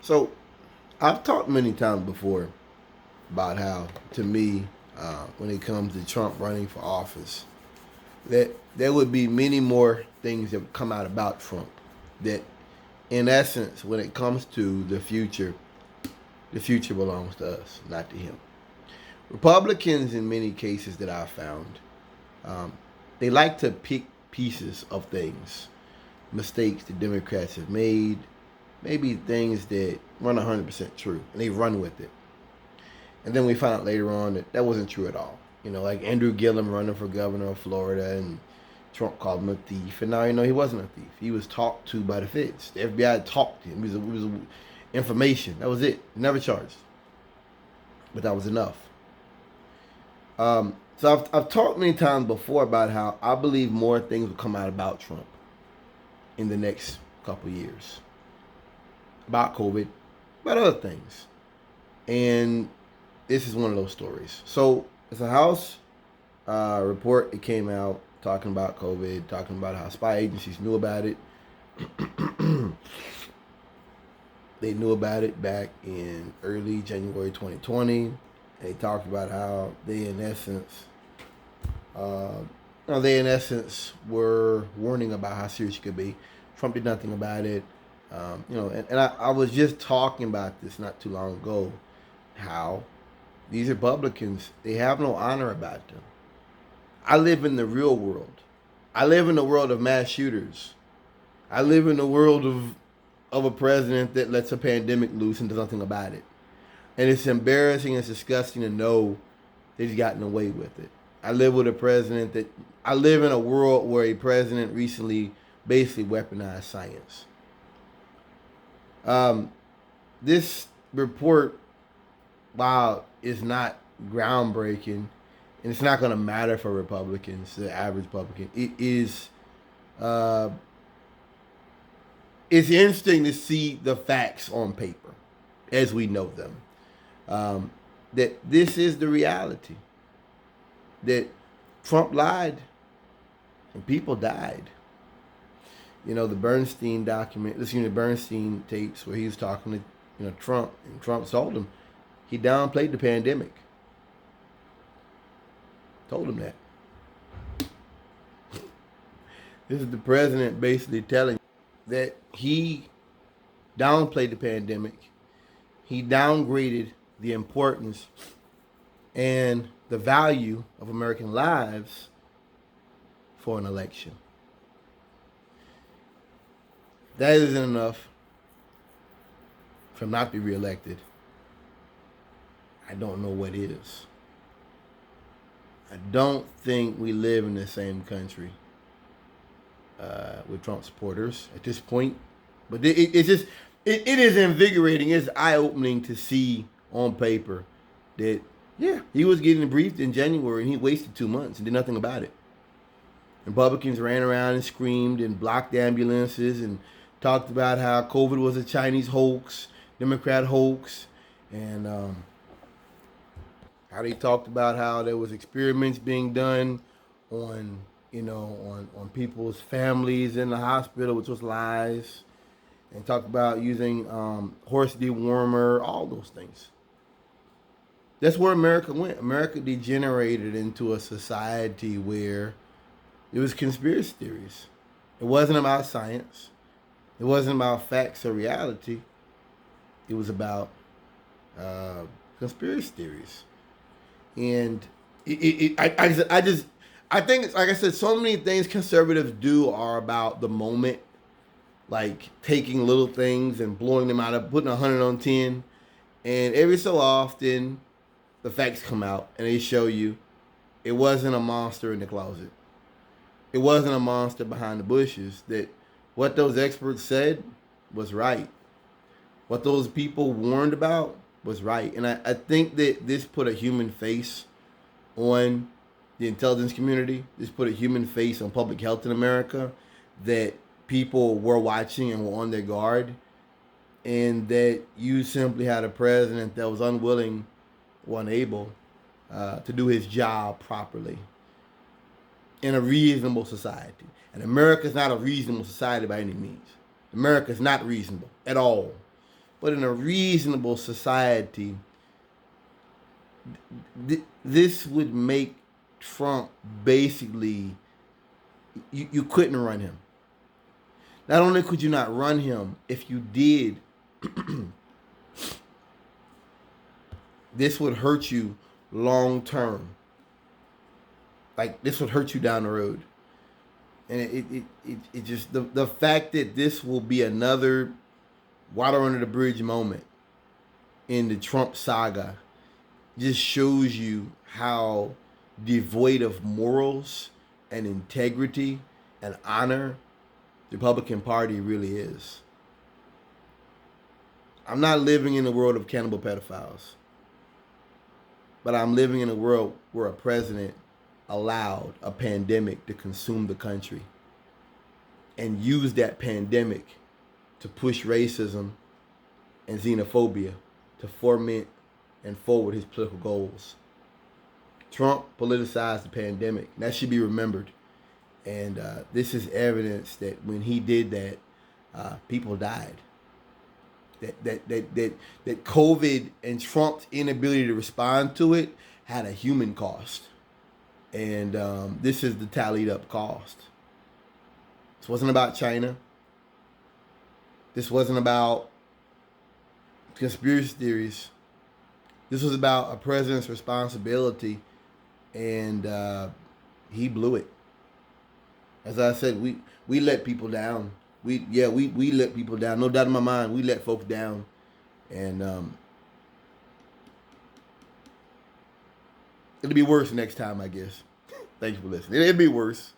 So I've talked many times before about how, to me, when it comes to Trump running for office, that there would be many more things that would come out about Trump. That, in essence, when it comes to the future belongs to us, not to him. Republicans, in many cases that I've found, um, they like to pick pieces of things, mistakes that Democrats have made, maybe things that run 100% true, and they run with it. And then we found out later on that that wasn't true at all. Like Andrew Gillum running for governor of Florida, and Trump called him a thief. And now he wasn't a thief. He was talked to by the feds. The FBI talked to him. It was information. That was it. Never charged. But that was enough. So I've talked many times before about how I believe more things will come out about Trump in the next couple years. About COVID, about other things. And this is one of those stories. So it's a House report. It came out talking about COVID, talking about how spy agencies knew about it. They knew about it back in early January 2020. They talked about how they, in essence, were warning about how serious it could be. Trump did nothing about it. And I was just talking about this not too long ago, how these Republicans, they have no honor about them. I live in the real world. I live in the world of mass shooters. I live in the world of a president that lets a pandemic loose and does nothing about it. And it's embarrassing, it's disgusting to know that he's gotten away with it. I live in a world where a president recently basically weaponized science. This report, while it's not groundbreaking, and it's not going to matter for Republicans, the average Republican, it's interesting to see the facts on paper as we know them. That this is the reality. That Trump lied and people died. The Bernstein document, listening to Bernstein tapes where he was talking to Trump, and Trump told him he downplayed the pandemic. Told him that. This is the president basically telling that he downplayed the pandemic. He downgraded the importance and the value of American lives for an election. That isn't enough for him not to be reelected. I don't know what is. I don't think we live in the same country with Trump supporters at this point. But it is invigorating. It's eye-opening to see on paper that, yeah, he was getting briefed in January and he wasted 2 months and did nothing about it. Republicans ran around and screamed and blocked ambulances and talked about how COVID was a Chinese hoax, Democrat hoax, and how they talked about how there was experiments being done on people's families in the hospital, which was lies, and talked about using horse dewormer, all those things. That's where America went. America degenerated into a society where it was conspiracy theories. It wasn't about science. It wasn't about facts or reality. It was about conspiracy theories. And I think it's, like I said, so many things conservatives do are about the moment, like taking little things and blowing them out, putting 100 on 10. And every so often, the facts come out and they show you it wasn't a monster in the closet. It wasn't a monster behind the bushes. That what those experts said was right. What those people warned about was right. And I think that this put a human face on the intelligence community. This put a human face on public health in America, that people were watching and were on their guard, and that you simply had a president that was unwilling or unable to do his job properly in a reasonable society. And America is not a reasonable society by any means. America is not reasonable at all. But in a reasonable society, this would make Trump basically, you couldn't run him. Not only could you not run him, if you did, this would hurt you long term. Like, this would hurt you down the road. And it just, the fact that this will be another water under the bridge moment in the Trump saga just shows you how devoid of morals and integrity and honor the Republican Party really is. I'm not living in a world of cannibal pedophiles, but I'm living in a world where a president allowed a pandemic to consume the country and used that pandemic to push racism and xenophobia to foment and forward his political goals. Trump politicized the pandemic. That should be remembered. And this is evidence that when he did that, people died. That COVID and Trump's inability to respond to it had a human cost. And this is the tallied up cost. This wasn't about China. This wasn't about conspiracy theories. This was about a president's responsibility, and he blew it. As I said, we let people down. We let people down. No doubt in my mind, we let folks down. And it'll be worse next time, I guess. Thanks for listening. It'll be worse.